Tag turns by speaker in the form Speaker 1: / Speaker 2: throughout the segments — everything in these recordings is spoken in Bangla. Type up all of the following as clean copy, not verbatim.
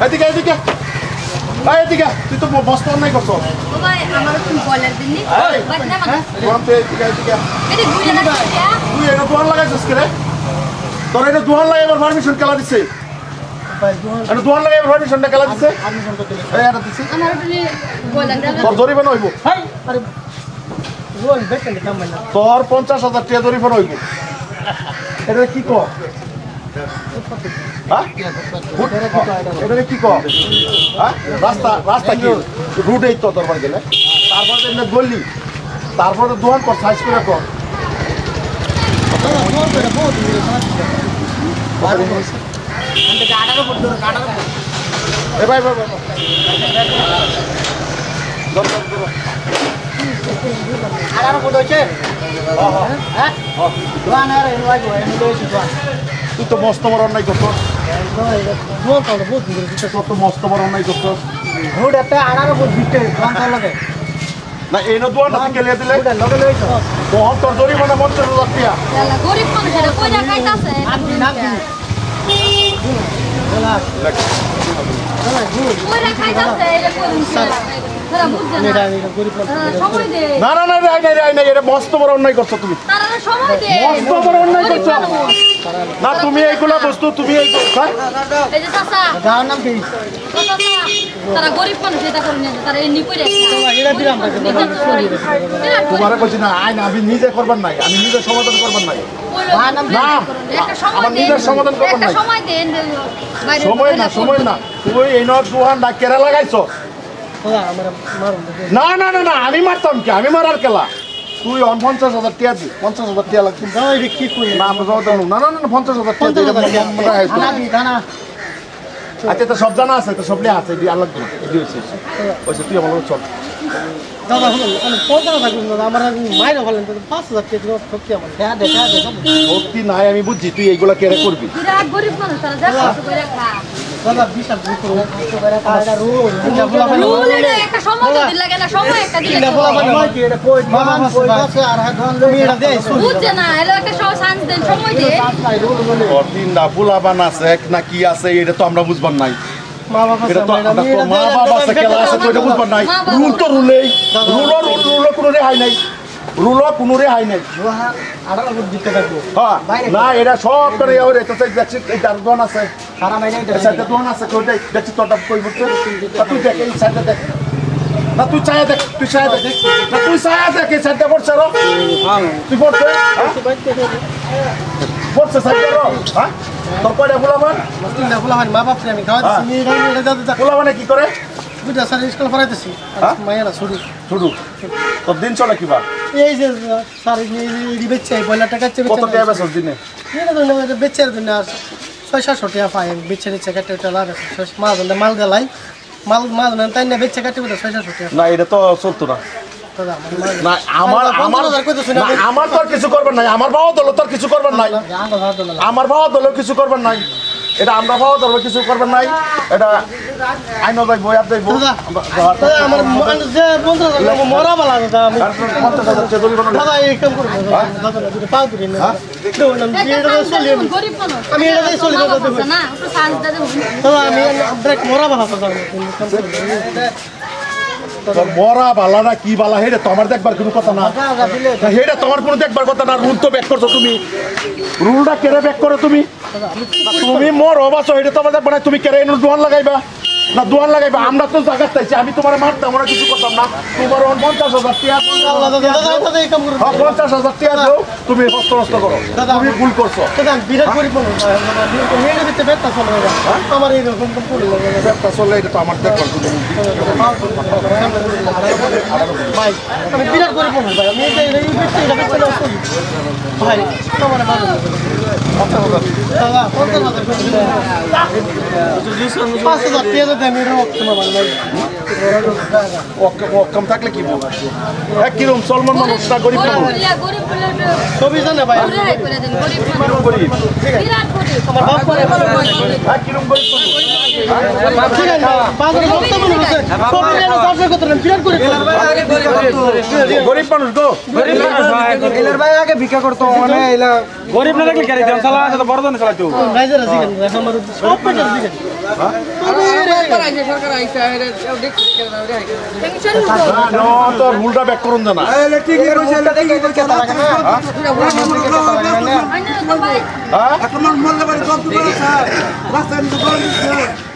Speaker 1: এদিকে এদিকে এদিকে তুই তো বস্তা অন্যায় করছো
Speaker 2: বাবা আমার তুমি বলার দিন নি বাট না মানে
Speaker 1: বলতে এদিকে এদিকে
Speaker 2: এদি গুইলা না
Speaker 1: তুই এটা দোয়ান লাগাইছিস কে রে তোর এটা দোয়ান লাগাইবার পারমিশন কেলা দিছে এটা দোয়ান লাগাইবার পারমিশনটা কেলা দিছে এই এটা দিছে
Speaker 2: আমার তুমি বলার দাও
Speaker 1: তোর জরিমানা হইব
Speaker 3: আরে রোল বেকেন কাম না
Speaker 1: তোর 50,000 টাকা জরিমানা হইব এটা কি কর হ্যাঁ এটা কি কর হ্যাঁ রাস্তা কি রুটেই তো তোর বাড়ি গেলে তারপরে এমনি গলি তারপরে দোয়ান কর সাইজ করে কর ভাই ভাই তুই তো মস্ত বড় অন্যায় করতো তো মস্ত বড় অন্যায় করতো না এই না দোয়ান তুই কেলিয়ে দিলে তখন তোর জরিমানা 50,000 টাকা
Speaker 2: গরিব মানুষ এটা কইরা খাইতাছে কইরা খাইতাছে এটা কইরা তারা বুঝছে না সময় দে
Speaker 1: না না না না এটা মস্ত বড় অন্যায় করছো তুমি
Speaker 2: তারা সময় দে
Speaker 1: মস্ত বড় অন্যায় করছো না তুমি এইগুলা বস্তু তুমি এই
Speaker 2: এই যে চাচা
Speaker 3: গাঁর নাম কি
Speaker 2: চাচা তারা গরিব মানুষ এটা করে নিয়ে তারা এমনি করে
Speaker 3: এটা দিলাম
Speaker 1: তোমারে কইছি না আইন আমি নিজে করবার নাই আমি নিজে সমাধান করবার নাই না আমার নিজের সমাধান করবার নাই
Speaker 2: সময় দেন
Speaker 1: সময় না তুই এই নয় দোহান না কেরা লাগাইছো না না না না আমি মারতাম কি আমি মারার কেলা তুই 50,000 টাকা দি 50,000 টাকা লাগবে
Speaker 3: কি করি
Speaker 1: না আমরা যাওয়া দেবো না না না 50,000 টাকা আচ্ছা তো সব জানা আছে তো সব নিয়ে আছে আল্লাহ ওইসে তুই আমার চল
Speaker 3: দাদা শুনুন আমি 50 থাকবেন দাদা আমার মাইরা বলেন 5,000 টাকা ঠকি আমার
Speaker 1: ভক্তি নাই আমি বুঝছি তুই এইগুলা কেড়ে করবি
Speaker 2: বিরাট গরিব মানুষ তারা যা কষ্ট করে খা
Speaker 3: দাদা বিশাল বুকুর এটা রোল
Speaker 2: রুল এটা একটা সময় দিন লাগে না সময় একটা দিলে
Speaker 3: এটা কই মান কই আছে আর হাত তুমি এটা দেই
Speaker 2: বুঝছে না এলো একটা চান্স দেন সময় দে
Speaker 1: ওর দিন না বুলাবান আছে এক না কি আছে এটা তো আমরা বুঝবার নাই
Speaker 3: মা বাবা
Speaker 1: এটা তো আমরা তো মা বাবা আছে কেলা আছে তো এটা বুঝবার নাই রুল তো রুলেই রুল কোনো রেহাই নাই রুল কোনো রেহাই নাই
Speaker 3: আড়াল দিতে থাকবো
Speaker 1: হ্যাঁ না এটা সব করে ওর এটা দেখছি এই দোন আছে
Speaker 3: সারা মাইনে
Speaker 1: এই সাইডে দোন আছে কই দেখছি তোরটা কই বলতে তুই দেখ এই সাইডে দেখ না তুই চায়া দেখ না তুই চায়া দেখ এই সাইডে পড়ছে রো তুই পড়ছে পড়ছে সাইডে রো হ্যাঁ তোর কয়টা বুলাবান
Speaker 3: না বলা হয় মা বাপরে আমি খাওয়া দিছি এটা দাদা
Speaker 1: বুলাবানে কি করে
Speaker 3: বুঝা স্যার স্কুল পড়াইতেছি মায়েরা ছুটি
Speaker 1: শুরু তোর দিন চলে কিবা
Speaker 3: এই যে স্যার এই বেচছে বয়লা টাকা চেয়ে
Speaker 1: কত টাকা বেচছ দিনে
Speaker 3: এটা তো না বেচছে দিন আর 600 টাকা পাই বেচছে নিচে কাটে এটা লাগে মাল গলাই মাল না তাই না বেচছে কাটে 600 টাকা
Speaker 1: না এটা তো চলতো না না আমার তো আর কিছু করবার নাই আমার বাবা দল তোর কিছু করবার নাই আমার বাবা দল কিছু করবার নাই এটা আমরা বাবা দল কিছু করবার নাই এটা আইন যাইব ইয়াত যাইব
Speaker 3: আমার যে বন্ধু মরা বালা দাদা আমি
Speaker 1: 50,000 চেদলি বানানো
Speaker 3: দাদা এই কাম করব দাদা দুটো পাও দিই না
Speaker 2: গরিব মানুষ
Speaker 3: আমি এটা দিয়ে চলি দাদা
Speaker 2: না একটু চান্স দে
Speaker 3: দাদা আমি ব্রেক মরা বালা দাদা
Speaker 1: তোর মরা বালাটা কি বালা হেডে তোমার দেখবার কোনো কথা না হেডে তোমার কোনো দেখবার কথা না রুল তো ব্যাক করছো তুমি রুলটা কেড়ে ব্যাক করো তুমি তুমি মোর অবাসো হেডে তোমার দেখবা না তুমি কেড়ে এনে দোয়ান লাগাইবা না দোয়ান লাগাইবা আমরা তো জায়গা চাইছি আমি তোমার মারতাম আমরা কিছু করতাম না তোমার 50,000 টাকা 50,000 টাকা দাও তুমি হস্ত করো তুমি ভুল করছো
Speaker 3: দাদা বিরাট গরিব মানুষ মেয়ের ভিতরে বেটা চলে আমার এইরকম করে
Speaker 1: ব্যবসা চলে এটা তো আমার দেখবার
Speaker 3: ভাই আমি বিরাট গরিব মানুষ ভাই আমি এই বেচতে এটা বেচতে ভাই আমার ভালো দাদা 50,000 5,000 টাকা দেন এটা তোমার ভালো ভাই
Speaker 1: কম থাকলে কি বলবো এক কিরম সলমান মানুষ না গরিব মানুষ
Speaker 2: গরিব
Speaker 3: সবই জানে ভাই
Speaker 2: করে দেন গরিব মানুষ বিরাট গরিব
Speaker 3: আমার বাপ করে
Speaker 1: এক কিরম গরিব গরিব মানুষ গো
Speaker 4: এলার ভাই আগে ভিক্ষা করতো মানে এলা গরিব না দেখলে গাড়ি দেন চালা তো বড় জন চালাতো
Speaker 3: রাইজার আছে কেন আমার সব পেটার দিকে
Speaker 2: টেনশন
Speaker 1: তো রুলটা ব্যাক করুন না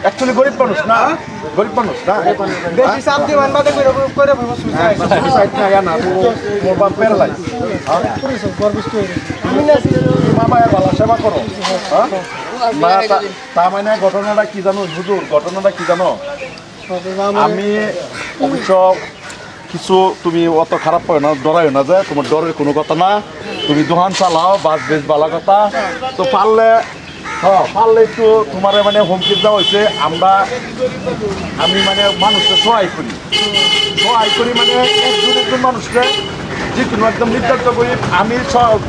Speaker 1: অ্যাকচুয়ালি গরিব মানুষ না গরিব মানুষ না
Speaker 4: বেশি চাপ দিবেন বাদে করে সুসাইড
Speaker 1: সুসাইড না ইয়া না মোর বাপ প্যারালাইজ মা মায়ের ভালো সেবা করো হ্যাঁ না তা মানে ঘটনাটা কি জানো হুজুর ঘটনাটা কি জানো আমি অবশ্য কিছু তুমি অত খারাপ পাও না ডরাইও না যে তোমার ডরের কোনো কথা না তুমি দোকান চালাও বাস বেশ ভালো কথা তো পারলে পারলে একটু তোমার মানে হুমকি দেওয়া হয়েছে আমি মানে মানুষকে সহায় করি মানে একজন মানুষকে যে কোনো একদম নির্ধারিত করি আমি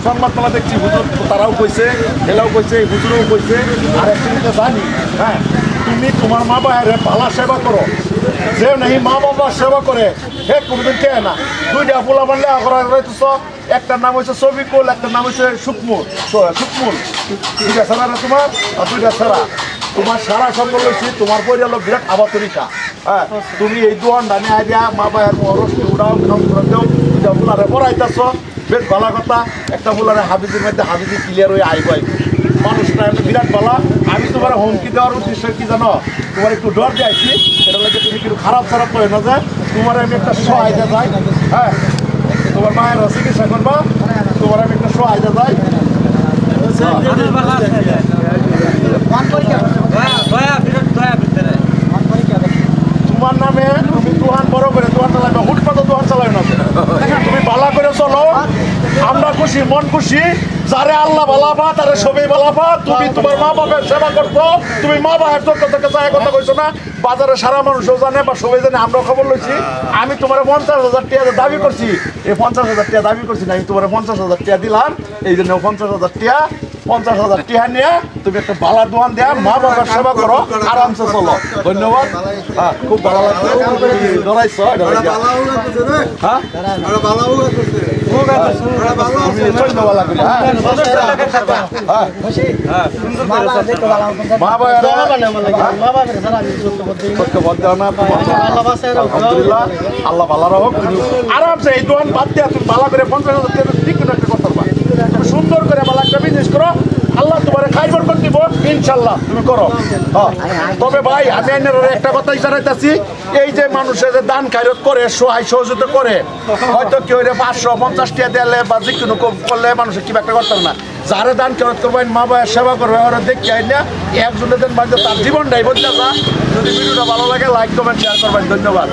Speaker 1: সংবাদমালা দেখছি হুজুর তারাও কইছে এলাও কইছে হুজুরও কইছে আর একজনকে জানি হ্যাঁ তুমি তোমার মা বাবার ভালো সেবা করো যে নেই মা বাবার সেবা করে হে কোনোদিন কে না দুইটা পোলা বানলে রয়েছ একটার নাম হচ্ছে সবিকুল একটার নাম হচ্ছে সুকমুল দুইটা ছাড়া না তোমার আর দুইটা ছাড়া তোমার সারা সম্বল হচ্ছে তোমার পরিবার হলো বিরাট আবাতরিকা হ্যাঁ তুমি এই দোয়ানটা নিয়ে আইডিয়া মা বাবার মহরসকে উড়াও নাম করে দেও দুইটা পোলারে পড়াইতেছ বেশ ভালো কথা একটা পোলারে হাবিজের মধ্যে হাবিজি ক্লিয়ার হয়ে আইব মানুষটা বিরাট ভালো আমি তোমার হুমকি দেওয়ার উদ্দেশ্য কি জানো তোমার একটু ডর দিয়েছি এটা লাগে তুমি কিন্তু খারাপ করে না যে তোমার আমি একটা সহায়তা যাই হ্যাঁ তোমার মায়ের চিকিৎসা করবা তোমার আমি একটা সহায়তা যাই তোমার নামে তুমি দোকান বড় করে দোকান চালাবে হুটপাতে দোকান চালাবে না তুমি ভালো করে চলো আমরা খুশি মন খুশি যারে আল্লাহ বালাবা তারে সবাই বালাবা তুমি তোমার মা বাবার সেবা করতো তুমি মা বাবার থেকে যায় কথা কইছো না বাজারে সারা মানুষও জানে বা সবাই জানে আমরা খবর লইছি আমি তোমার 50,000 টাকা দাবি করছি এই 50,000 টাকা দাবি করছি না আমি তোমার 50,000 টাকা দিলাম এই জন্য 50,000 টাকা নিয়ে তুমি একটা বালা দোকান দেয়া মা বাবার সেবা করো আরামসে চলো ধন্যবাদ হ্যাঁ খুব ভালো লাগছে ডরাইছ হ্যাঁ ধন্যবাদ লাগবে মা আলহামদুলিল্লাহ আল্লাহ ভালো রাখো আরামসে এই দোকান বাদ দেওয়া তুমি ভালো করে 50,000 টাকা ঠিক কোনো একটা করতে পারবা তুমি সুন্দর করে ভালো একটা বিজনেস করো আল্লাহ তোমার খাইবার করে দিব ইনশাল্লাহ তুমি করো তবে ভাই আমি একটা কথা জানাইতেছি এই যে মানুষের যে দান খায়রত করে সহায় সহযোগিতা করে হয়তো কেউ 550 টাকা দিলে বা যে কোনো করলে মানুষের কি একটা করতে না যারা দান খরচ করবেন মা বাবার সেবা করবে ওরা দেখি আই না একজনের দিন বাড়িতে তার জীবনটাই বদলে যা যদি ভিডিওটা ভালো লাগে লাইক কমেন্ট শেয়ার করবেন ধন্যবাদ